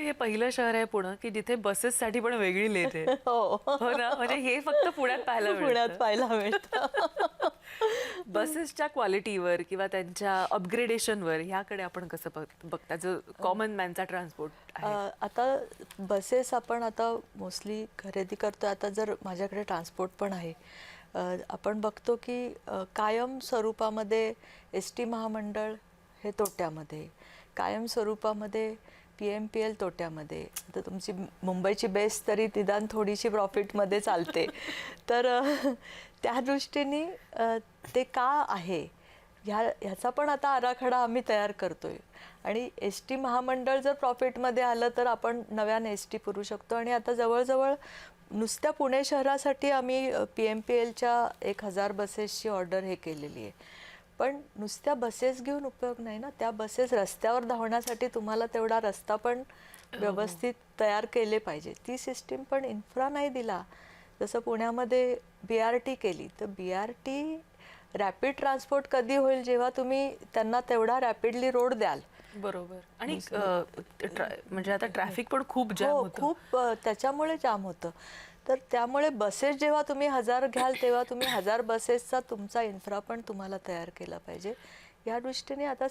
हे पहिलं शहर आहे पुणे की जिथे बसेससाठी पण वेगळी लेट आहे. हो. हो ना, म्हणजे हे फक्त पुण्यात पाहायला पुण्यात मिळतं. पाहायला मिळतं. बसेसच्या क्वालिटीवर किंवा त्यांच्या अपग्रेडेशनवर ह्याकडे आपण कसं बघता जो कॉमन मॅनचा ट्रान्सपोर्ट आहे? आता बसेस आपण आता मोस्टली खरेदी करतो. आता जर माझ्याकडे ट्रान्सपोर्ट पण आहे, आपण बघतो की कायम स्वरूपामध्ये एस टी महामंडळ हे तोट्यामध्ये, कायम स्वरूपामध्ये PMPL तोट्यामध्ये. तर तुमची मुंबईची बेस तरी निदान थोडीशी प्रॉफिटमध्ये चालते. तर त्या दृष्टीने ते का आहे ह्याचा पण आता आराखडा आम्ही तयार करतोय. आणि एस टी महामंडळ जर प्रॉफिटमध्ये आलं तर आपण नव्याने एस टी पुरवू शकतो. आणि आता जवळजवळ नुसत्या पुणे शहरासाठी आम्ही PMPLच्या 1000 बसेसची ऑर्डर हे केलेली आहे. पण नुसत्या बसेस घेऊन उपयोग नाही ना, त्या बसेस रस्त्यावर धावण्यासाठी तुम्हाला तेवढा रस्ता पण व्यवस्थित तयार केले पाहिजे. ती सिस्टीम पण इन्फ्रा नाही दिला. जसं पुण्यामध्ये BRT केली, तर BRT रॅपिड ट्रान्सपोर्ट कधी होईल जेव्हा तुम्ही त्यांना तेवढा रॅपिडली रोड द्याल. बरोबर. आणि म्हणजे आता ट्रॅफिक पण खूप जाम हो, होतं. खूप त्याच्यामुळे जाम होतं. तर त्यामुळे बसेस जेव्हा तुम्ही 1000 घ्याल तेव्हा तुम्ही 1000 बसेसचा तुमचा इन्फ्रा पण तुम्हाला तयार केला पाहिजे. या दृष्टीने आता